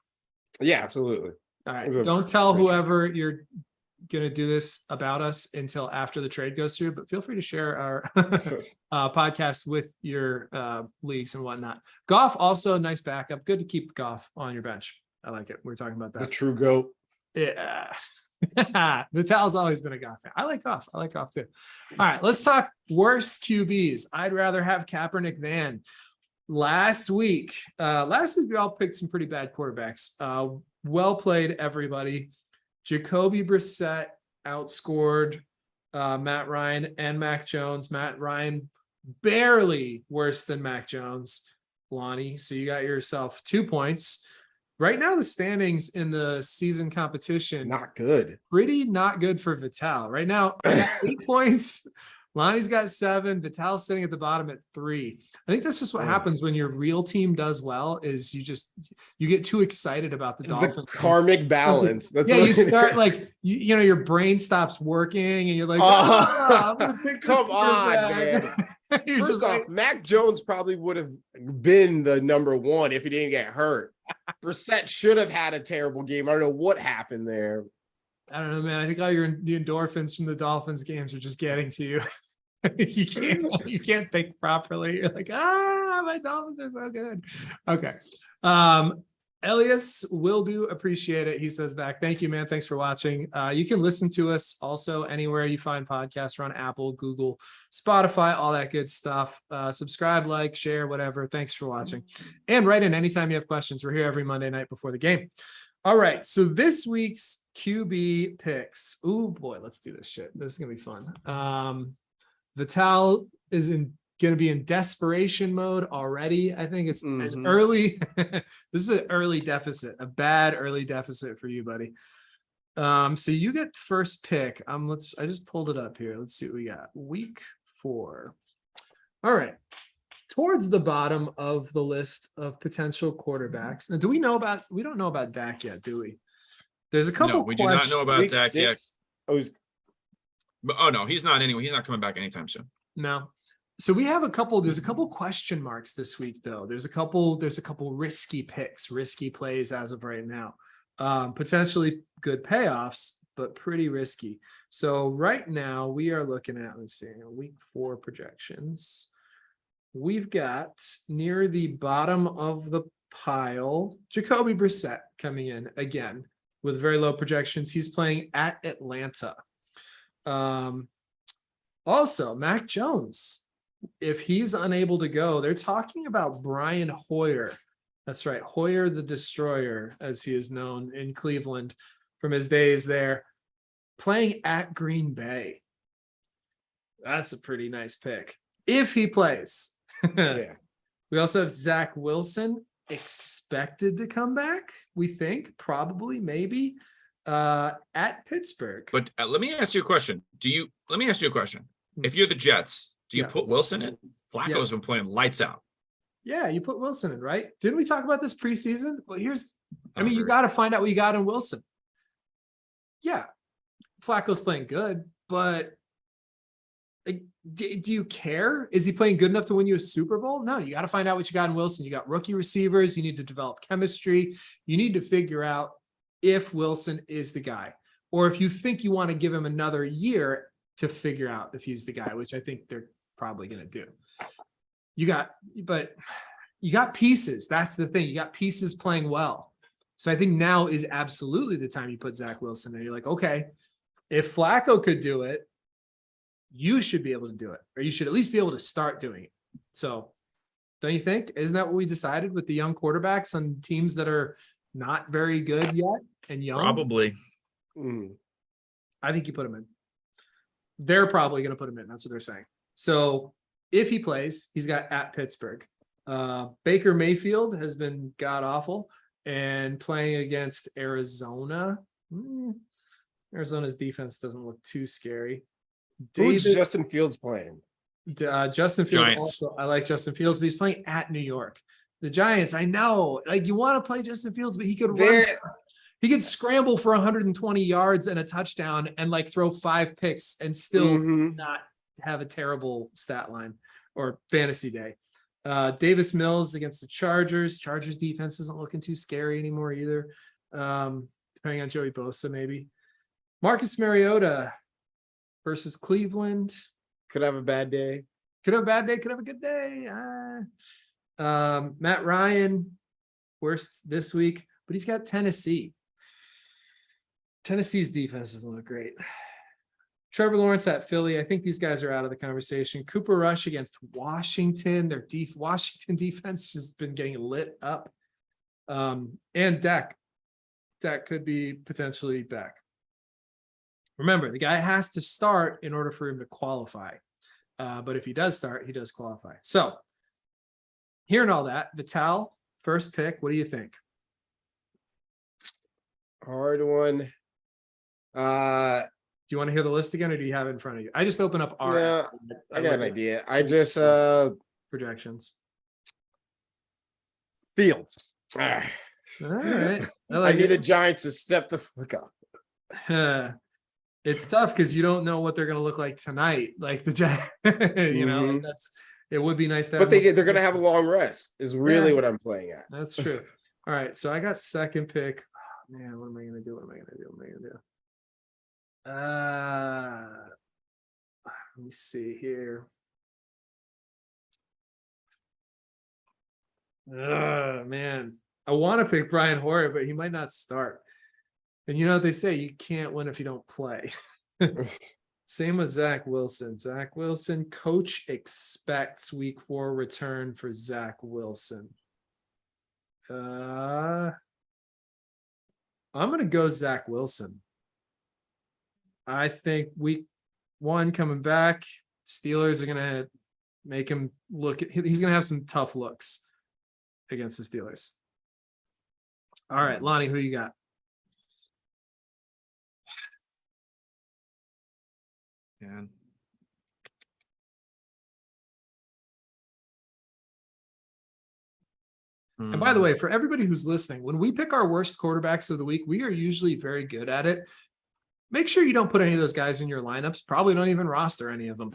Yeah, absolutely. All right. Don't tell whoever you're going to do this about us until after the trade goes through, but feel free to share our podcast with your leagues and whatnot. Goff, also a nice backup. Good to keep Goff on your bench. I like it. We were talking about that. The true GOAT. Yeah. Vital's always been a Goff fan. I like Goff too. All right, let's talk worst QBs. I'd rather have Kaepernick than last week. We all picked some pretty bad quarterbacks. Well played, everybody. Jacoby Brissett outscored Matt Ryan and Mac Jones. Matt Ryan barely worse than Mac Jones. Lonnie, so you got yourself 2 points. Right now, the standings in the season competition not good. Pretty not good for Vital. Right now, I got 8 points. Lonnie's got 7. Vital's sitting at the bottom at 3. I think that's just what happens when your real team does well. Is you get too excited about the Dolphins. The karmic balance. That's yeah, what you start like you know your brain stops working and you're like, I'm gonna pick this come on, quarterback." man. You're First just off, like, Mac Jones probably would have been the number 1 if he didn't get hurt. Brissett should have had a terrible game. I don't know what happened there. I don't know, man. I think all the endorphins from the Dolphins games are just getting to you. you can't think properly. You're like, my Dolphins are so good. Okay. Elias will do appreciate it. He says back, thank you, man. Thanks for watching. You can listen to us also anywhere you find podcasts. We're on Apple, Google, Spotify, all that good stuff. Subscribe, like, share, whatever. Thanks for watching. And write in anytime you have questions. We're here every Monday night before the game. All right. So this week's QB picks. Oh boy, let's do this shit. This is gonna be fun. Vital is going to be in desperation mode already. I think it's as early. This is an early deficit, a bad early deficit for you, buddy. So you get first pick. I just pulled it up here. Let's see what we got. Week 4. All right. Towards the bottom of the list of potential quarterbacks. Now, we don't know about Dak yet, do we? There's a couple. No, we do not know about Week Dak 6. yet. Oh no, he's not coming back anytime soon. No. So we have there's a couple question marks this week, though. There's a couple risky picks, risky plays as of right now. Potentially good payoffs, but pretty risky. So right now we are looking at, let's see, week 4 projections. We've got near the bottom of the pile, Jacoby Brissett coming in again with very low projections. He's playing at Atlanta. Also, Mac Jones, if he's unable to go, they're talking about Brian Hoyer. That's right, Hoyer the Destroyer, as he is known in Cleveland from his days there, playing at Green Bay. That's a pretty nice pick if he plays. Yeah. We also have Zach Wilson expected to come back. We think probably, maybe. At Pittsburgh. But let me ask you a question. If you're the Jets, do you put Wilson in? Flacco's been playing lights out. Yeah, you put Wilson in, right? Didn't we talk about this preseason? Well, you got to find out what you got in Wilson. Yeah, Flacco's playing good, but do you care? Is he playing good enough to win you a Super Bowl? No, you got to find out what you got in Wilson. You got rookie receivers. You need to develop chemistry. You need to figure out if Wilson is the guy, or if you think you want to give him another year to figure out if he's the guy, which I think they're probably going to do. You got pieces. That's the thing. You got pieces playing well. So I think now is absolutely the time you put Zach Wilson and you're like, okay, if Flacco could do it, you should be able to do it, or you should at least be able to start doing it. So don't you think? Isn't that what we decided with the young quarterbacks on teams that are not very good yet and young? Probably. I think you put him in. They're probably going to put him in. That's what they're saying. So if he plays, he's got at Pittsburgh. Baker Mayfield has been god awful and playing against Arizona. Arizona's defense doesn't look too scary. Who's Justin Fields playing? Justin Fields Giants. also. I like Justin Fields, but he's playing at New York. The Giants, I know, like you want to play Justin Fields, but he could run. He could scramble for 120 yards and a touchdown and like throw 5 picks and still not have a terrible stat line or fantasy day. Davis Mills against the Chargers. Chargers defense isn't looking too scary anymore either. Depending on Joey Bosa, maybe. Marcus Mariota versus Cleveland. Could have a bad day. Could have a bad day. Could have a good day. Matt Ryan, worst this week, but he's got Tennessee. Tennessee's defense doesn't look great. Trevor Lawrence at Philly. I think these guys are out of the conversation. Cooper Rush against Washington. Their Washington defense has been getting lit up. And Dak. Dak could be potentially back. Remember, the guy has to start in order for him to qualify. But if he does start, he does qualify. So, hearing all that, Vital, first pick, what do you think? Hard one. you want to hear the list again, or do you have it in front of you? I just open up our. Yeah, I got an look at idea. I just projections. Fields. All right. I need the Giants to step the fuck up. It's tough because you don't know what they're going to look like tonight. Like the Giants, like it would be nice to have. But they're going to have a long rest is really what I'm playing at. That's true. All right. So I got second pick. Oh, man, what am I going to do? What am I going to do? What am I going to do? Let me see here. Man, I want to pick Brian Hoyer, but he might not start. And you know what they say, you can't win if you don't play. Same with Zach Wilson. Zach Wilson, coach expects week 4 return for Zach Wilson. I'm going to go Zach Wilson. I think week 1 coming back, Steelers are going to make him look. He's going to have some tough looks against the Steelers. All right, Lonnie, who you got? Man. And by the way, for everybody who's listening, when we pick our worst quarterbacks of the week, we are usually very good at it. Make sure you don't put any of those guys in your lineups. Probably don't even roster any of them.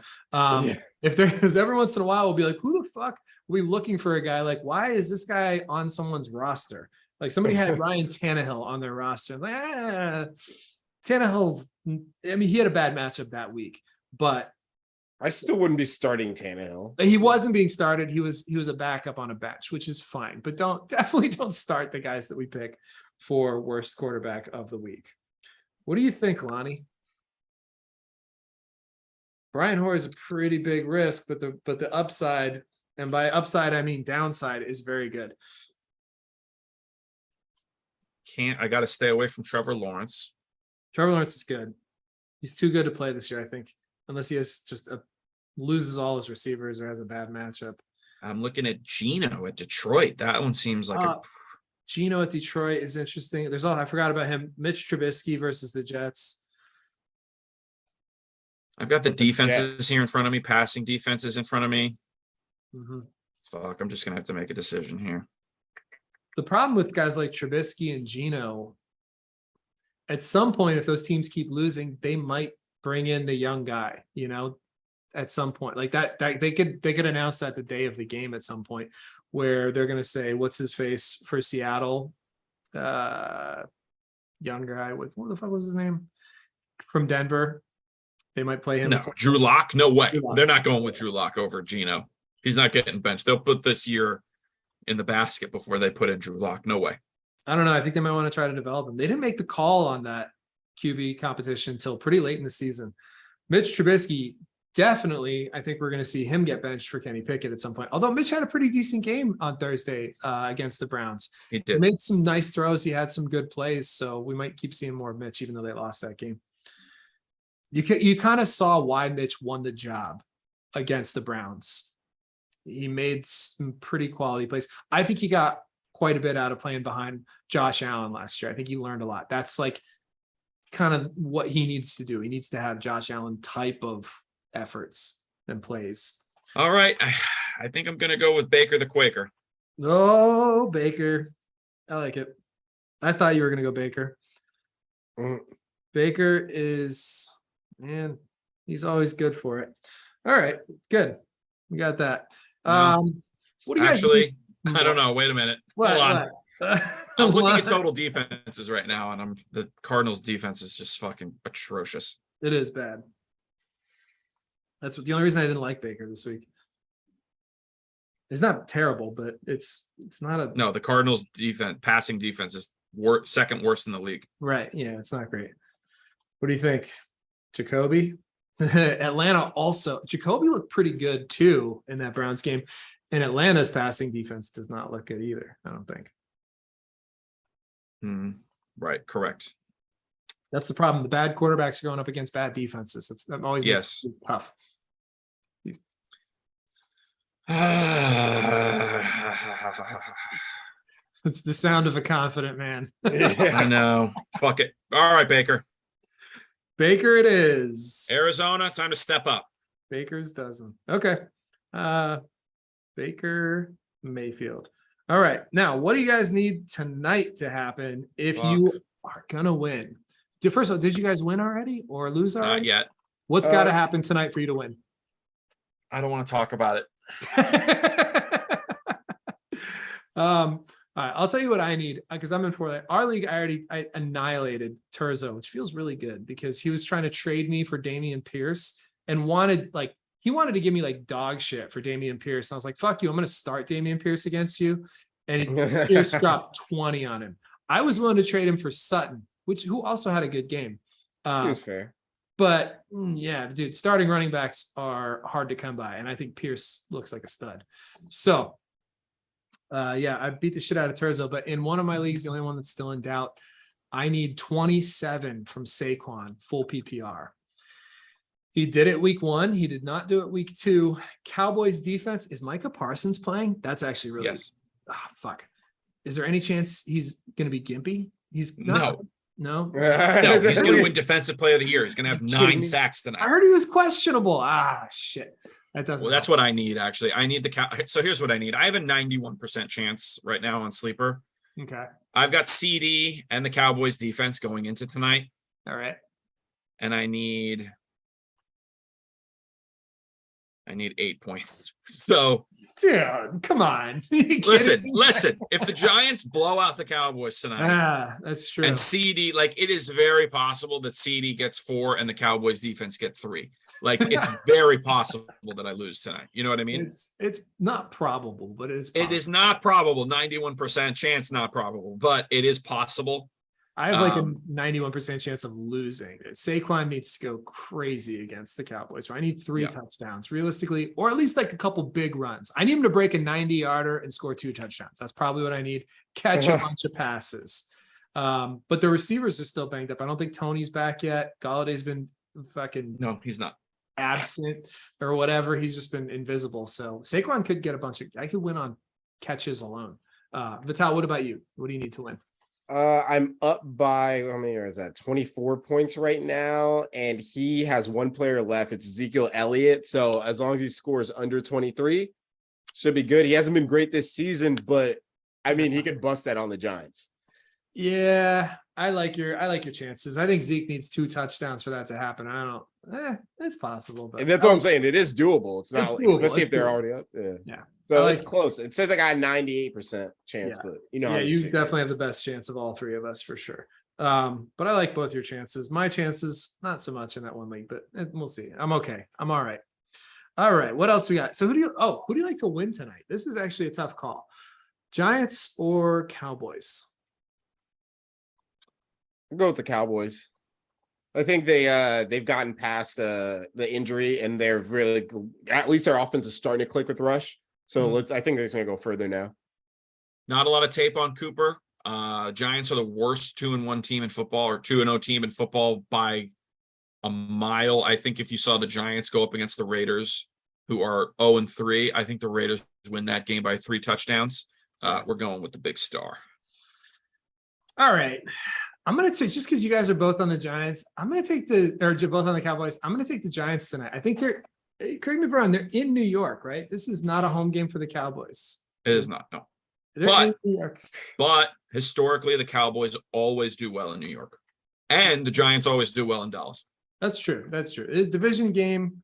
If there's every once in a while, we'll be like, who the fuck are we looking for a guy? Like, why is this guy on someone's roster? Like somebody had Ryan Tannehill on their roster. Like, Tannehill, I mean, he had a bad matchup that week, but I still wouldn't be starting Tannehill. He wasn't being started. He was a backup on a bench, which is fine. But definitely don't start the guys that we pick for worst quarterback of the week. What do you think, Lonnie? Brian Hoyer is a pretty big risk, but the upside, and by upside I mean downside, is very good. I got to stay away from Trevor Lawrence. Trevor Lawrence is good. He's too good to play this year, I think, unless he has loses all his receivers or has a bad matchup. I'm looking at Geno at Detroit. That one seems like Geno at Detroit is interesting. I forgot about him. Mitch Trubisky versus the Jets. I've got the defenses here in front of me, passing defenses in front of me. Mm-hmm. Fuck, I'm just going to have to make a decision here. The problem with guys like Trubisky and Geno, at some point, if those teams keep losing, they might bring in the young guy, at some point. Like that they could announce that the day of the game at some point, where they're going to say, what's his face for Seattle? Young guy with, what the fuck was his name? From Denver. They might play him. No, Drew Lock? No way. They're not going with Drew Lock over Geno. He's not getting benched. They'll put this year in the basket before they put in Drew Lock. No way. I don't know. I think they might want to try to develop him. They didn't make the call on that QB competition until pretty late in the season. Mitch Trubisky, definitely, I think we're going to see him get benched for Kenny Pickett at some point. Although Mitch had a pretty decent game on Thursday against the Browns. He did. He made some nice throws. He had some good plays. So we might keep seeing more of Mitch, even though they lost that game. You kind of saw why Mitch won the job against the Browns. He made some pretty quality plays. I think he got quite a bit out of playing behind Josh Allen last year. I think he learned a lot. That's like kind of what he needs to do. He needs to have Josh Allen type of efforts and plays. All right. I think I'm going to go with Baker the Quaker. Oh, Baker. I like it. I thought you were going to go Baker. Baker is, man, he's always good for it. All right, good. We got that. What do you actually? I don't know. Wait a minute. Hold on. I'm looking at total defenses right now, and the Cardinals' defense is just fucking atrocious. It is bad. That's the only reason I didn't like Baker this week. It's not terrible, but it's not a. No, the Cardinals' defense, passing defense, is second worst in the league. Right. Yeah, it's not great. What do you think, Jacoby? Atlanta also. Jacoby looked pretty good too in that Browns game, and Atlanta's passing defense does not look good either. I don't think. Right. Correct. That's the problem. The bad quarterbacks are going up against bad defenses. That always makes it tough. It's the sound of a confident man. I know. Fuck it. All right, Baker. Baker it is. Arizona, time to step up. Baker's dozen. Okay. Baker Mayfield. All right. Now, what do you guys need tonight to happen if you are gonna win? First of all, did you guys win already or lose already? Not yet. What's got to happen tonight for you to win? I don't want to talk about it. All right, I'll tell you what I need because I'm in for our league. I annihilated Turzo, which feels really good because he was trying to trade me for Dameon Pierce and he wanted to give me like dog shit for Dameon Pierce. And I was like, fuck you, I'm going to start Dameon Pierce against you. And Pierce dropped 20 on him. I was willing to trade him for Sutton, who also had a good game. Seems fair. But yeah, dude, starting running backs are hard to come by. And I think Pierce looks like a stud. So yeah, I beat the shit out of Turzo, but in one of my leagues, the only one that's still in doubt, I need 27 from Saquon, full PPR. He did it week 1. He did not do it week 2. Cowboys defense, is Micah Parsons playing? That's actually really, yes. Fuck. Is there any chance he's going to be gimpy? He's not. No. No, he's going to win Defensive Player of the Year. He's going to have 9 sacks tonight. I heard he was questionable. Shit. That doesn't. Well, that's what I need, actually. I need so here's what I need. I have a 91% chance right now on Sleeper. Okay. I've got CD and the Cowboys defense going into tonight. All right. And I need 8 points. So, dude, come on. Listen. If the Giants blow out the Cowboys tonight, that's true. And CD, it is very possible that CD gets 4 and the Cowboys defense get 3. It's very possible that I lose tonight. You know what I mean? It's not probable, but it is possible. It is not probable. 91% chance, not probable, but it is possible. I have a 91% chance of losing. Saquon needs to go crazy against the Cowboys. I need 3 touchdowns realistically, or at least a couple big runs. I need him to break a 90-yarder and score 2 touchdowns. That's probably what I need. Catch a bunch of passes. But the receivers are still banged up. I don't think Tony's back yet. Galladay's been fucking no, he's not absent or whatever. He's just been invisible. So Saquon could get I could win on catches alone. Vital, what about you? What do you need to win? I'm up by, how many is that? 24 points right now, and he has 1 player left. It's Ezekiel Elliott. So as long as he scores under 23, should be good. He hasn't been great this season, but I mean, he could bust that on the Giants. Yeah, I like your chances. I think Zeke needs 2 touchdowns for that to happen. I don't know. It's possible, but and that's what I'm saying. It is doable. It's not doable. Especially if they're already up. Yeah. So it's close. It says I got a 98% chance, but you definitely have the best chance of all 3 of us for sure. But I like both your chances. My chances, not so much in that one league, but we'll see. I'm okay. I'm all right. All right. What else we got? So who do you like to win tonight? This is actually a tough call. Giants or Cowboys? I'll go with the Cowboys. I think they've gotten past the injury, and they're really, at least their offense is starting to click with Rush. So I think they're going to go further now. Not a lot of tape on Cooper. Giants are the worst 2-1 team in football, or 2-0 team in football by a mile. I think if you saw the Giants go up against the Raiders, who are 0-3, I think the Raiders win that game by 3 touchdowns. We're going with the big star. All right. I'm going to take, just because you guys are both on the Giants, I'm going to take both on the Cowboys. I'm going to take the Giants tonight. I think correct me if I'm wrong, they're in New York, right? This is not a home game for the Cowboys. It is not, no. But historically, the Cowboys always do well in New York. And the Giants always do well in Dallas. That's true. It's a division game.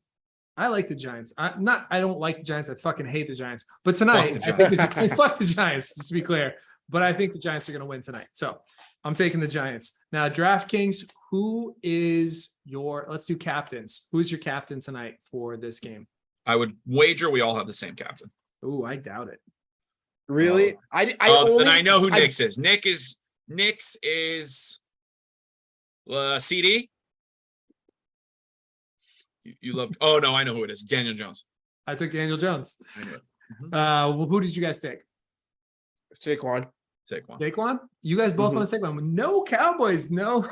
I like the Giants. I don't like the Giants. I fucking hate the Giants. But tonight, fuck the Giants, just to be clear. But I think the Giants are going to win tonight. So I'm taking the Giants. Now, DraftKings, let's do captains. Who's your captain tonight for this game? I would wager we all have the same captain. Ooh, I doubt it. Really? Then I know who Nick's is. Nick's is CD. You love. Oh no, I know who it is. Daniel Jones. I took Daniel Jones. I knew it. Well, who did you guys take? Saquon. You guys both on Saquon. No Cowboys. No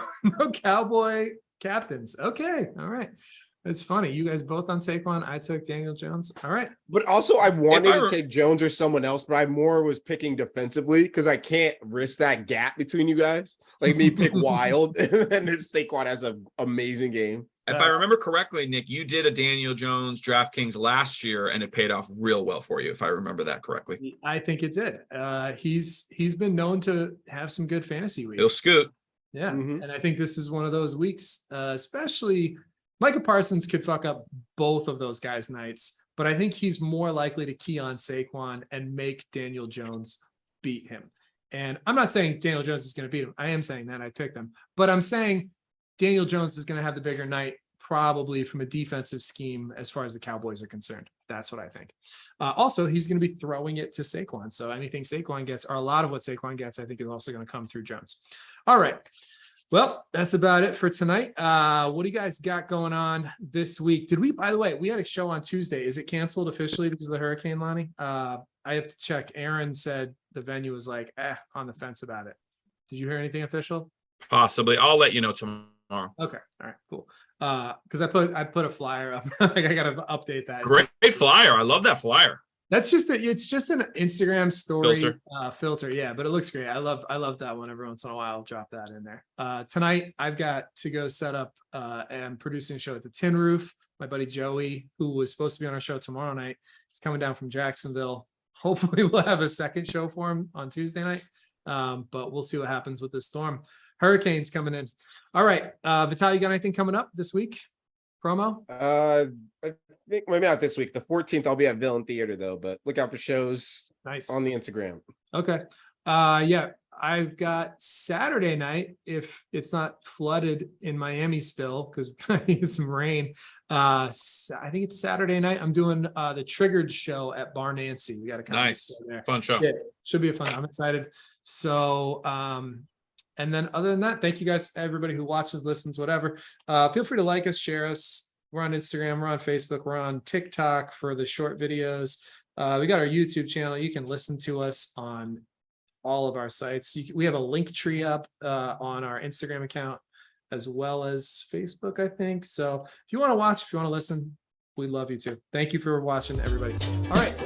Cowboy captains. Okay. All right. It's funny. You guys both on Saquon. I took Daniel Jones. All right. But also, I wanted I to take Jones or someone else, but I more was picking defensively because I can't risk that gap between you guys. Like me pick Wild, and then Saquon has an amazing game. If I remember correctly, Nick, you did a Daniel Jones DraftKings last year, and it paid off real well for you, if I remember that correctly. I think it did. He's been known to have some good fantasy weeks. He'll scoot. Yeah. And I think this is one of those weeks, especially Micah Parsons could fuck up both of those guys' nights, but I think he's more likely to key on Saquon and make Daniel Jones beat him. And I'm not saying Daniel Jones is going to beat him. I am saying that I picked him, but I'm saying Daniel Jones is going to have the bigger night, probably from a defensive scheme as far as the Cowboys are concerned. That's what I think. Also, he's going to be throwing it to Saquon. So anything Saquon gets, or a lot of what Saquon gets, I think is also going to come through Jones. All right. Well, that's about it for tonight. What do you guys got going on this week? By the way, we had a show on Tuesday. Is it canceled officially because of the hurricane, Lonnie? I have to check. Aaron said the venue was like, on the fence about it. Did you hear anything official? Possibly. I'll let you know tomorrow. Okay. All right, cool. Because I put a flyer up. Like I gotta update that. Great flyer. I love that flyer. That's it's just an Instagram story Filter. Yeah, but it looks great. I love that one. Every once in a while, I'll drop that in there. Tonight I've got to go set up and producing a show at the Tin Roof. My buddy Joey, who was supposed to be on our show tomorrow night, is coming down from Jacksonville. Hopefully we'll have a second show for him on Tuesday night. But we'll see what happens with this storm. Hurricanes coming in. All right. Vital, you got anything coming up this week? Promo? I think maybe not this week. The 14th, I'll be at Villain Theater though, but look out for shows on the Instagram. Okay. Yeah, I've got Saturday night, if it's not flooded in Miami still, because I need some rain. I think it's Saturday night. I'm doing the Triggered show at Bar Nancy. We got a nice, there. Fun show. Yeah, should be a fun. I'm excited. So, and then other than that, thank you guys, everybody who watches, listens, whatever. Feel free to like us, share us. We're on Instagram, we're on Facebook, we're on TikTok for the short videos. We got our YouTube channel. You can listen to us on all of our sites. We have a link tree up on our Instagram account as well as Facebook, I think. So if you want to watch, if you want to listen, we love you too. Thank you for watching, everybody. All right.